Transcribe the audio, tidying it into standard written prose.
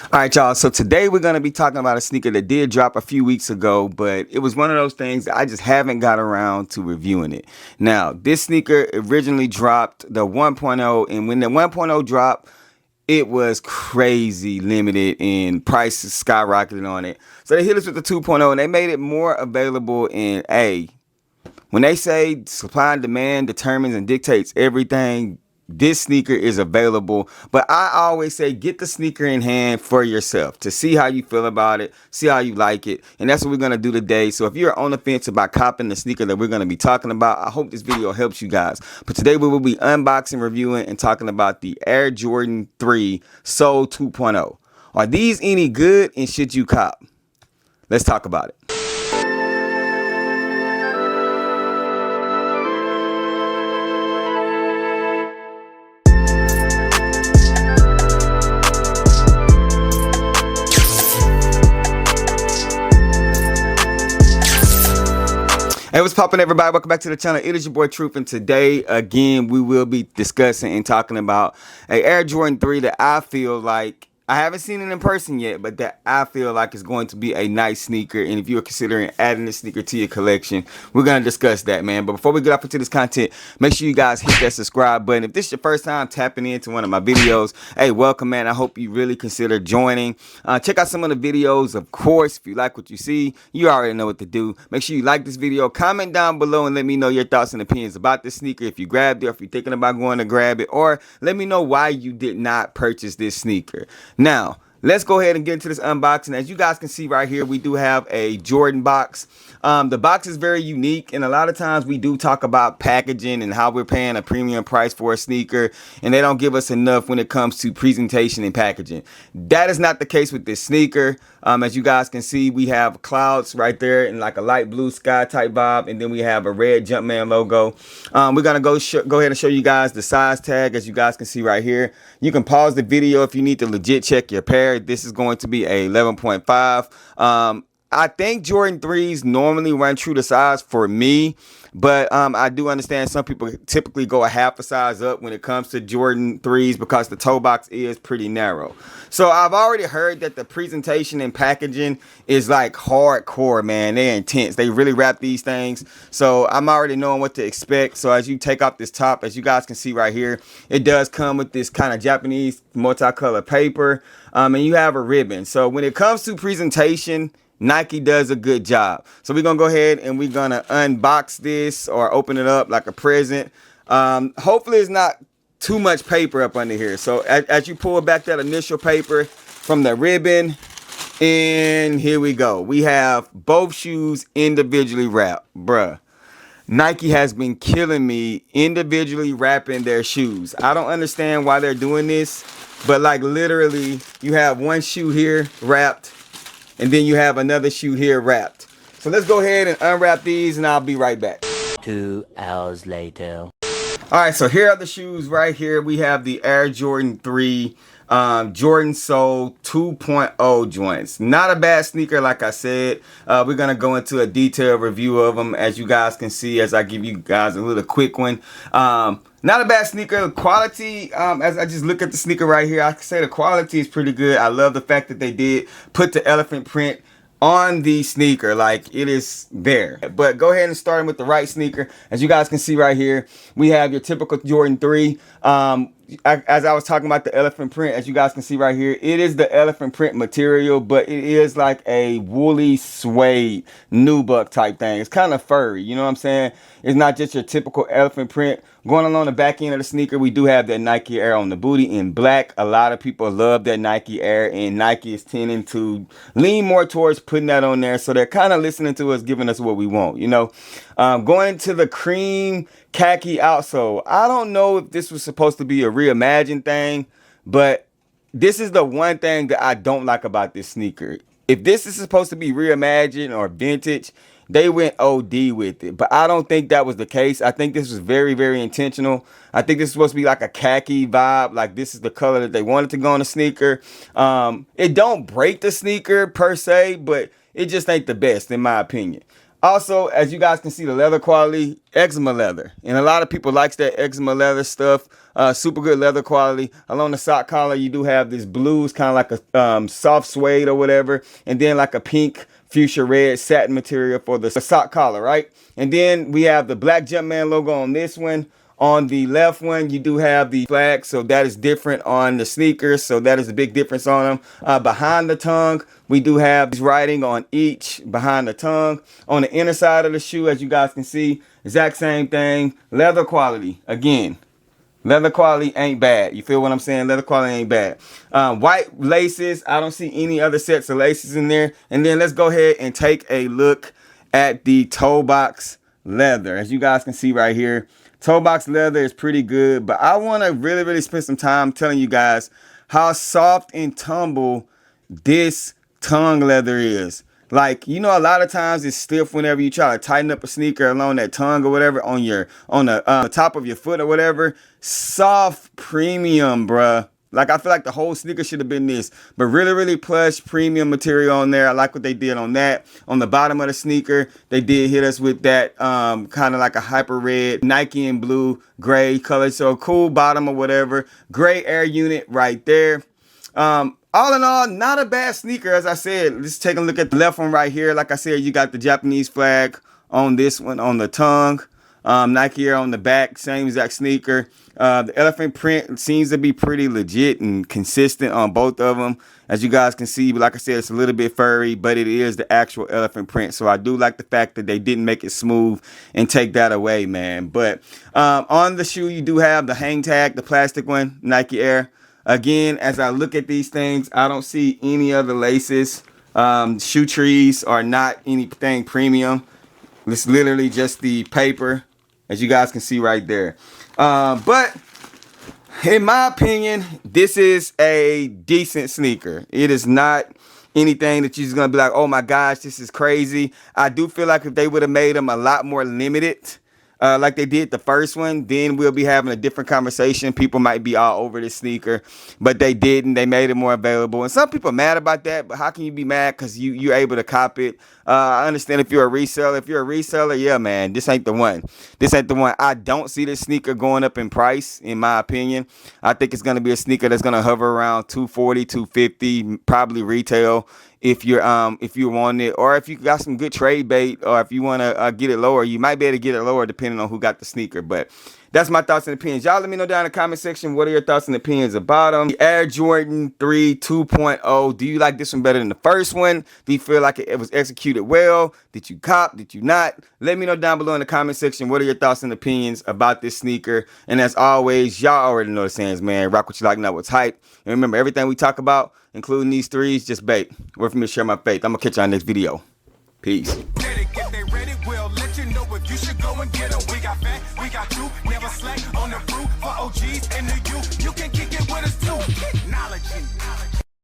All right, y'all. So today we're going to be talking about a sneaker that did drop a few weeks ago, but it was one of those things that I just haven't got around to reviewing it. Now, this sneaker originally dropped the 1.0, and when the 1.0 dropped, it was crazy limited and prices skyrocketed on it. So they hit us with the 2.0 and they made it more available in A. When they say supply and demand determines and dictates everything, this sneaker is available. But I always say get the sneaker in hand for yourself to see how you feel about it, see how you like it. And that's what we're going to do today. So if you're on the fence about copping the sneaker that we're going to be talking about, I hope this video helps you guys. But today we will be unboxing, reviewing, and talking about the Air Jordan 3 Seoul 2.0. Are these any good and should you cop? Let's talk about it. Hey, what's poppin', everybody? Welcome back to the channel. It is your boy Truth, and today again we will be discussing and talking about a Air Jordan 3 that I feel like I haven't seen it in person yet, but that I feel like is going to be a nice sneaker. And if you're considering adding this sneaker to your collection, we're going to discuss that, man. But before we get off into this content, make sure you guys hit that subscribe button. If this is your first time tapping into one of my videos, hey, welcome, man. I hope you really consider joining. Check out some of the videos, of course. If you like what you see, you already know what to do. Make sure you like this video, comment down below, and let me know your thoughts and opinions about this sneaker. If you grabbed it, or if you're thinking about going to grab it, or let me know why you did not purchase this sneaker. Now, let's go ahead and get into this unboxing. As you guys can see right here, we do have a Jordan box. The box is very unique, and a lot of times we do talk about packaging and how we're paying a premium price for a sneaker, and they don't give us enough when it comes to presentation and packaging. That is not the case with this sneaker. As you guys can see, we have clouds right there in like a light blue sky type vibe, and then we have a red Jumpman logo. We're gonna go ahead and show you guys the size tag. As you guys can see right here, you can pause the video if you need to legit check your pair. This is going to be a 11.5. I think Jordan 3s normally run true to size for me, but I do understand some people typically go a half a size up when it comes to Jordan 3s because the toe box is pretty narrow. So I've already heard that the presentation and packaging is like hardcore, man. They're intense. They really wrap these things. So I'm already knowing what to expect. So as you take off this top, as you guys can see right here, it does come with this kind of Japanese multicolor paper, and you have a ribbon. So when it comes to presentation, Nike does a good job. So we're gonna go ahead and we're gonna unbox this or open it up like a present. Hopefully it's not too much paper up under here. So as you pull back that initial paper from the ribbon, and here we go. We have both shoes individually wrapped. Bruh, Nike has been killing me individually wrapping their shoes. I don't understand why they're doing this, but like literally you have one shoe here wrapped, and then you have another shoe here wrapped. So let's go ahead and unwrap these, and I'll be right back. 2 hours later. All right, so here are the shoes right here. We have the Air Jordan 3 Jordan Soul 2.0 joints. Not a bad sneaker, like I said. We're going to go into a detailed review of them, as you guys can see, as I give you guys a little quick one. Not a bad sneaker. Quality, as I just look at the sneaker right here, I can say the quality is pretty good. I love the fact that they did put the elephant print on the sneaker, like it is there. But go ahead and start with the right sneaker. As you guys can see right here, we have your typical Jordan 3. As I was talking about the elephant print, as you guys can see right here, it is the elephant print material, but it is like a woolly suede nubuck type thing. It's kind of furry, you know what I'm saying? It's not just your typical elephant print. Going along the back end of the sneaker, we do have that Nike Air on the booty in black. A lot of people love that Nike Air, and Nike is tending to lean more towards putting that on there. So they're kind of listening to us, giving us what we want, you know. Going into the cream khaki outsole. I don't know if this was supposed to be a reimagined thing, but this is the one thing that I don't like about this sneaker. If this is supposed to be reimagined or vintage, they went OD with it. But I don't think that was the case. I think this was very, very intentional. I think this is supposed to be like a khaki vibe. Like this is the color that they wanted to go on the sneaker. It don't break the sneaker per se, but it just ain't the best in my opinion. Also, as you guys can see, the leather quality, eczema leather. And a lot of people likes that eczema leather stuff. Super good leather quality. Along the sock collar, you do have this blues, kind of like a soft suede or whatever, and then like a pink fuchsia red satin material for the sock collar, right? And then we have the black Jumpman logo on this one. On the left one, you do have the flag, so that is different on the sneakers, so that is a big difference on them. Behind the tongue, we do have this writing on each behind the tongue. On the inner side of the shoe, as you guys can see, exact same thing. Leather quality, again, leather quality ain't bad. You feel what I'm saying? Leather quality ain't bad. White laces, I don't see any other sets of laces in there. And then let's go ahead and take a look at the toe box leather. As you guys can see right here, toe box leather is pretty good, but I want to really spend some time telling you guys how soft and tumble this tongue leather is. Like, you know, a lot of times it's stiff whenever you try to tighten up a sneaker along that tongue or whatever on the top of your foot or whatever. Soft premium, bruh. Like, I feel like the whole sneaker should have been this, but really plush premium material on there. I like what they did on that. On the bottom of the sneaker, they did hit us with that kind of like a hyper red Nike and blue gray color. So cool bottom or whatever. Gray air unit right there. All in all, not a bad sneaker. As I said, let's take a look at the left one right here. Like I said, you got the Japanese flag on this one on the tongue. Nike Air on the back, same exact sneaker. The elephant print seems to be pretty legit and consistent on both of them. As you guys can see, but like I said, it's a little bit furry, but it is the actual elephant print. So I do like the fact that they didn't make it smooth and take that away, man. But on the shoe, you do have the hang tag, the plastic one, Nike Air. Again, as I look at these things, I don't see any other laces. Shoe trees are not anything premium. It's literally just the paper, as you guys can see right there. But in my opinion, this is a decent sneaker. It is not anything that you're just going to be like, oh my gosh, this is crazy. I do feel like if they would have made them a lot more limited, like they did the first one, then we'll be having a different conversation. People might be all over this sneaker, but they didn't. They made it more available. And some people are mad about that, but how can you be mad? Because you're able to cop it. I understand if you're a reseller. If you're a reseller, yeah, man, this ain't the one. This ain't the one. I don't see this sneaker going up in price, in my opinion. I think it's going to be a sneaker that's going to hover around $240, $250, probably retail. If you want it, or if you got some good trade bait, or if you want to get it lower, you might be able to get it lower depending on who got the sneaker. But that's my thoughts and opinions. Y'all let me know down in the comment section, what are your thoughts and opinions about them. The Air Jordan 3 2.0. Do you like this one better than the first one? Do you feel like it was executed well? Did you cop? Did you not? Let me know down below in the comment section, what are your thoughts and opinions about this sneaker. And as always, y'all already know the sayings, man. Rock what you like, not what's hype. And remember, everything we talk about, including these threes, just bait. Word for me to share my faith. I'm going to catch y'all in the next video. Peace. If they ready, we'll let you know if you should go and get them. We got fat, we got two, never slack on the fruit for OGs in New